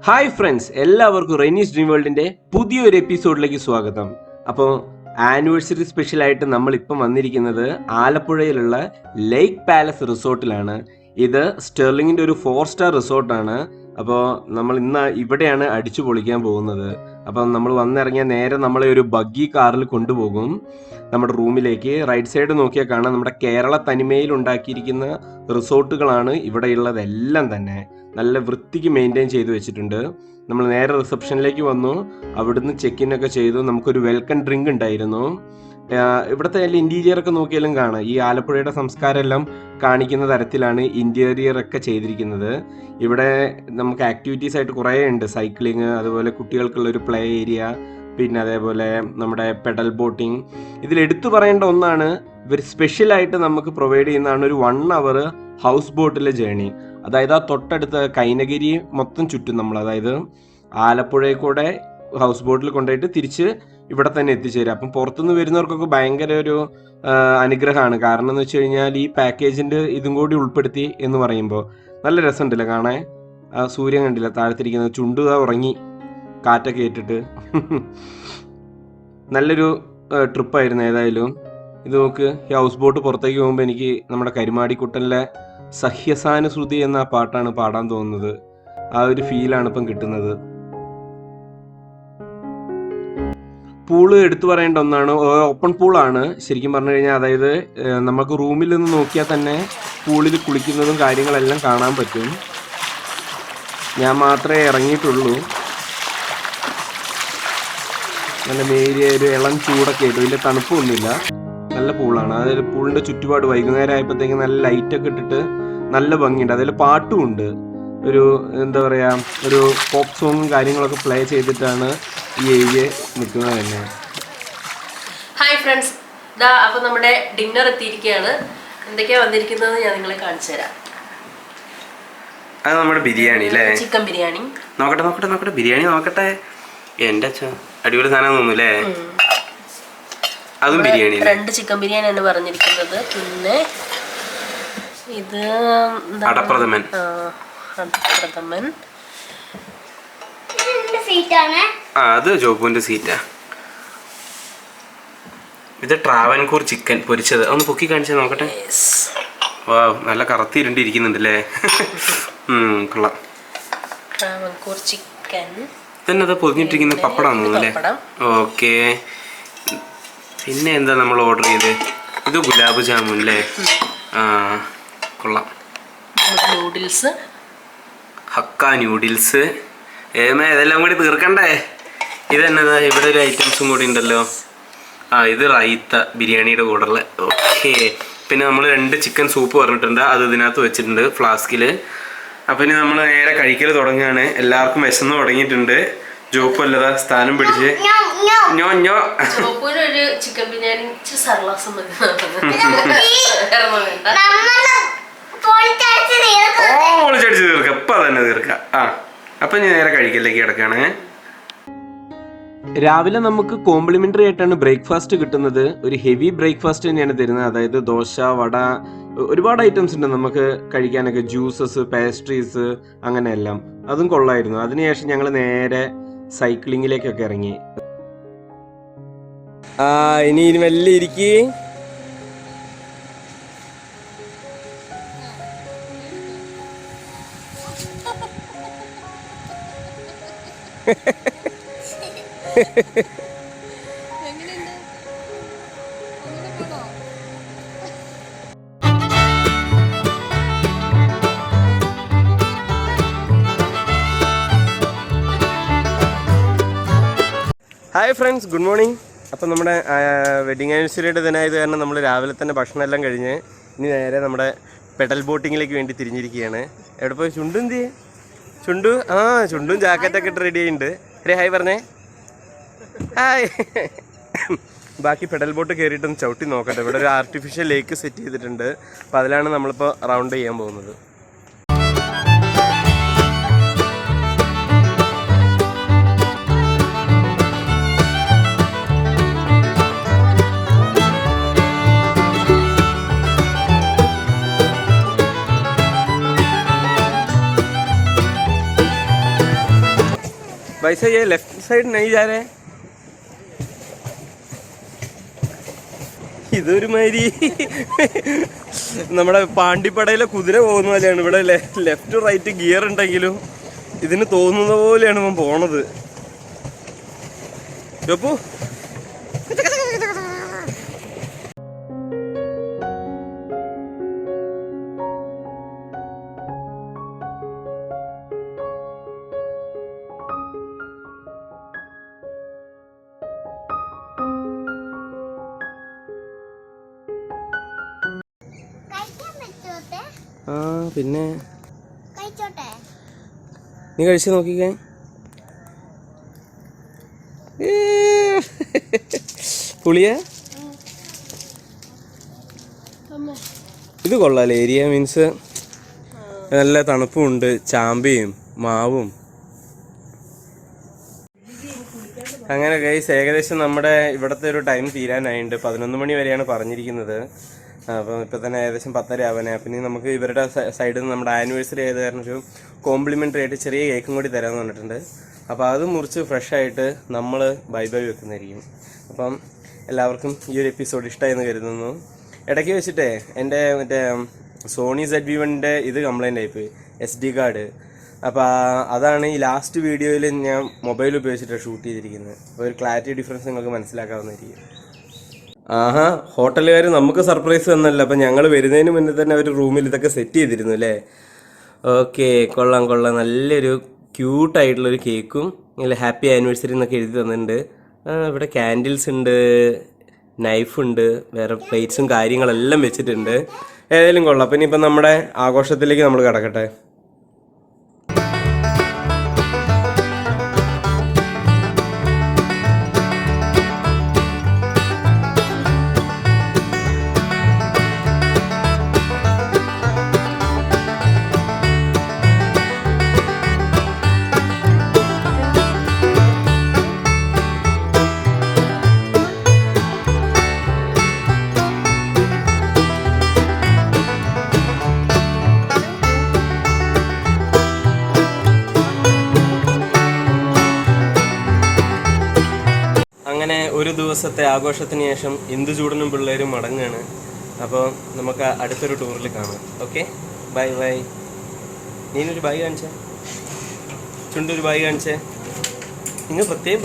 Hi friends, എല്ലാവർക്കും Renees dream വേൾഡിന്റെ പുതിയൊരു എപ്പിസോഡിലേക്ക് സ്വാഗതം. അപ്പോൾ ആനിവേഴ്സറി സ്പെഷ്യലായിട്ട് നമ്മൾ ഇപ്പം വന്നിരിക്കുന്നത് ആലപ്പുഴയിലുള്ള ലേക്ക് പാലസ് റിസോർട്ടിലാണ്. ഇത് സ്റ്റെർലിങ്ങിന്റെ ഒരു 4-സ്റ്റാർ റിസോർട്ടാണ്. അപ്പോൾ നമ്മൾ ഇന്ന് ഇവിടെയാണ് അടിച്ചു പൊളിക്കാൻ പോകുന്നത്. അപ്പം നമ്മൾ വന്നിറങ്ങിയ നേരെ നമ്മളെ ഒരു ബഗ്ഗി കാറിൽ കൊണ്ടുപോകും നമ്മുടെ റൂമിലേക്ക്. റൈറ്റ് സൈഡ് നോക്കിയാൽ കാണാം നമ്മുടെ കേരള തനിമയിൽ ഉണ്ടാക്കിയിരിക്കുന്ന റിസോർട്ടുകളാണ് ഇവിടെയുള്ളതെല്ലാം തന്നെ. നല്ല വൃത്തിക്ക് മെയിൻറ്റെയിൻ ചെയ്ത് വെച്ചിട്ടുണ്ട്. നമ്മൾ നേരെ റിസപ്ഷനിലേക്ക് വന്നു, അവിടുന്ന് ചെക്ക് ഇൻ ഒക്കെ ചെയ്തു. നമുക്കൊരു വെൽക്കം ഡ്രിങ്ക് ഉണ്ടായിരുന്നു. ഇവിടുത്തെ എല്ലാം ഇൻറ്റീരിയറൊക്കെ നോക്കിയാലും കാണാം, ഈ ആലപ്പുഴയുടെ സംസ്കാരം എല്ലാം കാണിക്കുന്ന തരത്തിലാണ് ഇൻറ്റീരിയർ ഒക്കെ ചെയ്തിരിക്കുന്നത്. ഇവിടെ നമുക്ക് ആക്ടിവിറ്റീസ് ആയിട്ട് കുറേ ഉണ്ട്. സൈക്ലിങ്, അതുപോലെ കുട്ടികൾക്കുള്ളൊരു പ്ലേ ഏരിയ, പിന്നെ അതേപോലെ നമ്മുടെ പെഡൽ ബോട്ടിങ്. ഇതിൽ എടുത്തു പറയേണ്ട ഒന്നാണ്, ഇവർ സ്പെഷ്യലായിട്ട് നമുക്ക് പ്രൊവൈഡ് ചെയ്യുന്നതാണ് ഒരു 1 hour ഹൗസ് ബോട്ടിലെ ജേണി. അതായത് ആ തൊട്ടടുത്ത് കൈനഗിരി മൊത്തം ചുറ്റും നമ്മൾ, അതായത് ആലപ്പുഴയിൽ കൂടെ ഹൗസ് ബോട്ടിൽ കൊണ്ടുപോയിട്ട് തിരിച്ച് ഇവിടെ തന്നെ എത്തിച്ചേരും. അപ്പം പുറത്തുനിന്ന് വരുന്നവർക്കൊക്കെ ഭയങ്കര ഒരു അനുഗ്രഹമാണ്. കാരണം എന്ന് വെച്ച് കഴിഞ്ഞാൽ ഈ പാക്കേജിൻ്റെ ഇതും കൂടി ഉൾപ്പെടുത്തി എന്ന് പറയുമ്പോൾ നല്ല രസമുണ്ടല്ലോ കാണാൻ. ആ സൂര്യൻ കണ്ടില്ല താഴത്തിരിക്കുന്നത്, ചുണ്ടുക ഉറങ്ങി കാറ്റൊക്കെ ഏറ്റിട്ട്. നല്ലൊരു ട്രിപ്പായിരുന്നു. ഏതായാലും ഇത് നോക്ക്, ഈ ഹൗസ് ബോട്ട് പുറത്തേക്ക് പോകുമ്പോൾ എനിക്ക് നമ്മുടെ കരുമാടിക്കുട്ടനിലെ സഹ്യസാനുശ്രുതി എന്ന പാട്ടാണ് പാടാൻ തോന്നുന്നത്. ആ ഒരു ഫീലാണ് ഇപ്പം കിട്ടുന്നത്. പൂള് എടുത്തു പറയേണ്ട ഒന്നാണ്. ഓപ്പൺ പൂളാണ് ശരിക്കും പറഞ്ഞു കഴിഞ്ഞാൽ. അതായത് നമുക്ക് റൂമിൽ നിന്ന് നോക്കിയാൽ തന്നെ പൂളിൽ കുളിക്കുന്നതും കാര്യങ്ങളെല്ലാം കാണാൻ പറ്റും. ഞാൻ മാത്രമേ ഇറങ്ങിയിട്ടുള്ളൂ. നല്ല നേരിയ ഒരു ഇളം ചൂടൊക്കെ ആയിട്ട്, വലിയ തണുപ്പൊന്നുമില്ല. നല്ല പൂളാണ്. അതായത് പൂളിൻ്റെ ചുറ്റുപാട് വൈകുന്നേരം ആയപ്പോഴത്തേക്ക് നല്ല ലൈറ്റൊക്കെ ഇട്ടിട്ട് നല്ല ഭംഗിയുണ്ട്. അതിൽ പാട്ടുമുണ്ട്. ഒരു എന്താ പറയുക, ഒരു പോപ്പ് സോങ്ങും കാര്യങ്ങളൊക്കെ പ്ലേ ചെയ്തിട്ടാണ് ഈ ഏരിയ നിൽക്കുന്നത് തന്നെ. ഹായ് ഫ്രണ്ട്സ്, ഇതാ അപ്പോൾ നമ്മുടെ ഡിന്നർ എത്തിയിരിക്കുകയാണ്. എന്തൊക്കെയാണ് വന്നിരിക്കുന്നത് ഞാൻ നിങ്ങളെ കാണിച്ചു തരാം. അത് നമ്മുടെ ബിരിയാണി അല്ലേ? ചിക്കൻ ബിരിയാണി. നോക്കട്ടെ ബിരിയാണി നോക്കട്ടെ. എൻ്റെ അച്ഛൻ അടിപൊളി സാധനം തോന്നുന്നു. അതും ബിരിയാണി. 2 ചിക്കൻ ബിരിയാണിയാണ് പറഞ്ഞിരിക്കുന്നത്. പിന്നെ ഇത് അടപ്രഥമൻ. അത് ജോബുവിന്റെ സീറ്റാ. ഇത് ട്രാവൻകൂർ ചിക്കൻ പൊരിച്ചത്. ഒന്ന് പൊക്കി കാണിച്ചാൽ നോക്കട്ടെ. വാ, നല്ല കറുത്തിരുണ്ടിരിക്കുന്നുണ്ടല്ലേ. കൊള്ളാം. ട്രാവൻകൂർ ചിക്കൻ തന്നെ അത് പൊതിഞ്ഞിട്ടിരിക്കുന്ന പപ്പടാന്ന് തോന്നുന്നല്ലേ. ഓക്കെ. പിന്നെ എന്താ നമ്മൾ ഓർഡർ ചെയ്ത്? ഇത് ഗുലാബ് ജാമുൻ അല്ലേ? ആ, കൊള്ളാം. Noodles, hakka noodles. ഇതെല്ലാം കൂടി തീർക്കണ്ടേ? ഇതെന്നതാ, ഇവിടെ ഒരു ഐറ്റംസും കൂടി ഉണ്ടല്ലോ. ഇത് റൈത്ത ബിരിയാണിയുടെ കൂടെയുള്ള. ഓക്കെ. പിന്നെ നമ്മൾ 2 ചിക്കൻ സൂപ്പ് പറഞ്ഞിട്ടുണ്ട്, അത് ഇതിനകത്ത് വെച്ചിട്ടുണ്ട് ഫ്ലാസ്കിൽ. അപ്പം ഇനി നമ്മൾ നേരെ കഴിക്കൽ തുടങ്ങുകയാണ്. എല്ലാവർക്കും വിശന്ന് തുടങ്ങിയിട്ടുണ്ട്. ജോപ്പ് അല്ലതാ സ്ഥാനം പിടിച്ച് ഒരു ചിക്കൻ ബിരിയാണി സർലാസം ഒളിച്ചടിച്ച് തീർക്കാം. ഇപ്പൊ തന്നെ തീർക്കാം. അപ്പൊ ഞാൻ നേരെ കഴിക്കലേക്ക് കിടക്കാണ്. രാവിലെ നമുക്ക് കോംപ്ലിമെന്ററി ആയിട്ടാണ് ബ്രേക്ക്ഫാസ്റ്റ് കിട്ടുന്നത്. ഒരു ഹെവി ബ്രേക്ക്ഫാസ്റ്റ് തന്നെയാണ് തരുന്നത്. അതായത് ദോശ, വട, ഒരുപാട് ഐറ്റംസ് ഉണ്ട് നമുക്ക് കഴിക്കാനൊക്കെ. ജ്യൂസസ്, പേസ്ട്രീസ്, അങ്ങനെയെല്ലാം. അതും കൊള്ളായിരുന്നു. അതിനുശേഷം ഞങ്ങൾ നേരെ സൈക്ലിങ്ങിലേക്കൊക്കെ ഇറങ്ങി. ഇനി മെല്ലെ ഇരിക്കേ. Hi friends, good morning. അപ്പം നമ്മുടെ വെഡിങ് ആനിവേഴ്സറിയുടെ ദിനമായത് കാരണം നമ്മൾ രാവിലെ തന്നെ ഭക്ഷണം എല്ലാം കഴിഞ്ഞ് ഇനി നേരെ നമ്മുടെ പെഡൽ ബോട്ടിങ്ങിലേക്ക് വേണ്ടി തിരിഞ്ഞിരിക്കുകയാണ്. എവിടെ പോയി? ചുണ്ടു എന്ത് ചെയ്യേ? ചുണ്ടും ജാക്കറ്റൊക്കെ ഇട്ട് റെഡി ആയിട്ടുണ്ട്. ഹായ് പറഞ്ഞേ. ഹായ്. ബാക്കി പെഡൽ ബോട്ട് കയറിയിട്ടൊന്ന് ചവിട്ടി നോക്കട്ടെ. ഇവിടെ ഒരു ആർട്ടിഫിഷ്യൽ ലേക്ക് സെറ്റ് ചെയ്തിട്ടുണ്ട്. അപ്പോൾ അതിലാണ് നമ്മളിപ്പോൾ റൗണ്ട് ചെയ്യാൻ പോകുന്നത്. वैसे ये लेफ्ट साइड नहीं जा रहे. ഇതൊരു മാതിരി നമ്മുടെ പാണ്ടിപ്പടയിലെ കുതിര പോകുന്ന പോലെയാണ്. ഇവിടെ ലെഫ്റ്റ് റൈറ്റ് ഗിയർ ഉണ്ടെങ്കിലും ഇതിന് തോന്നുന്ന പോലെയാണ് ഇവൻ പോണത്. ചോപ്പു ആ പിന്നെ നീ കഴിച്ചു നോക്കിക്കേ. പുളിയ ഇത് കൊള്ളാലേ. ഏരിയ മീൻസ് നല്ല തണുപ്പുണ്ട്, ചാമ്പയും മാവും. അങ്ങനെ ഗൈസ് ഏകദേശം നമ്മുടെ ഇവിടുത്തെ ഒരു ടൈം തീരാനായിട്ടുണ്ട്. 11 മണി വരെയാണ് പറഞ്ഞിരിക്കുന്നത്. അപ്പം ഇപ്പം തന്നെ ഏകദേശം 10:30 ആവാനായി. പിന്നെ നമുക്ക് ഇവരുടെ സൈഡിൽ നിന്ന് നമ്മുടെ ആനിവേഴ്സറി ആയത് കാരണം ഒരു കോംപ്ലിമെൻ്ററി ആയിട്ട് ചെറിയ കേക്കും കൂടി തരാമെന്ന് പറഞ്ഞിട്ടുണ്ട്. അപ്പോൾ അത് മുറിച്ച് ഫ്രഷ് ആയിട്ട് നമ്മൾ ബൈ ബൈ വെക്കുന്നതായിരിക്കും. അപ്പം എല്ലാവർക്കും ഈ ഒരു എപ്പിസോഡ് ഇഷ്ടമായെന്ന് കരുതുന്നു. ഇടയ്ക്ക് വെച്ചിട്ടേ എൻ്റെ മറ്റേ സോണി ZV-1 ഇത് കംപ്ലൈൻ്റ് ആയിപ്പോയി, SD കാർഡ്. അപ്പോൾ അതാണ് ഈ ലാസ്റ്റ് വീഡിയോയിൽ ഞാൻ മൊബൈൽ ഉപയോഗിച്ചിട്ടാണ് ഷൂട്ട് ചെയ്തിരിക്കുന്നത്. അപ്പോൾ ഒരു ക്ലാരിറ്റി ഡിഫറൻസ് നിങ്ങൾക്ക് മനസ്സിലാക്കാവുന്നതായിരിക്കും. ആഹാ, ഹോട്ടലുകാർ നമുക്ക് സർപ്രൈസ് തന്നല്ല. അപ്പം ഞങ്ങൾ വരുന്നതിന് മുന്നേ തന്നെ അവർ റൂമിൽ ഇതൊക്കെ സെറ്റ് ചെയ്തിരുന്നു അല്ലേ. ഓക്കെ, കൊള്ളാം കൊള്ളാം. നല്ലൊരു ക്യൂട്ടായിട്ടുള്ളൊരു കേക്കും ഇങ്ങനെ ഹാപ്പി ആനിവേഴ്സറി എന്നൊക്കെ എഴുതി തന്നിട്ടുണ്ട്. ഇവിടെ ക്യാൻഡിൽസ് ഉണ്ട്, നൈഫുണ്ട്, വേറെ പ്ലേറ്റ്സും കാര്യങ്ങളെല്ലാം വെച്ചിട്ടുണ്ട്. ഏതായാലും കൊള്ളാം. അപ്പം ഇനിയിപ്പം നമ്മുടെ ആഘോഷത്തിലേക്ക് നമ്മൾ കിടക്കട്ടെ. അങ്ങനെ ഒരു ദിവസത്തെ ആഘോഷത്തിന് ശേഷം ഇന്ദുചൂടനും പിള്ളേരും മടങ്ങുകയാണ്. അപ്പോൾ നമുക്ക് അടുത്തൊരു ടൂറിൽ കാണാം. Okay, bye bye. നീനൊരു ബൈ കാണിച്ചേ, ചുണ്ടൊരു ബൈ കാണിച്ചേ. നിങ്ങൾ പ്രത്യേകം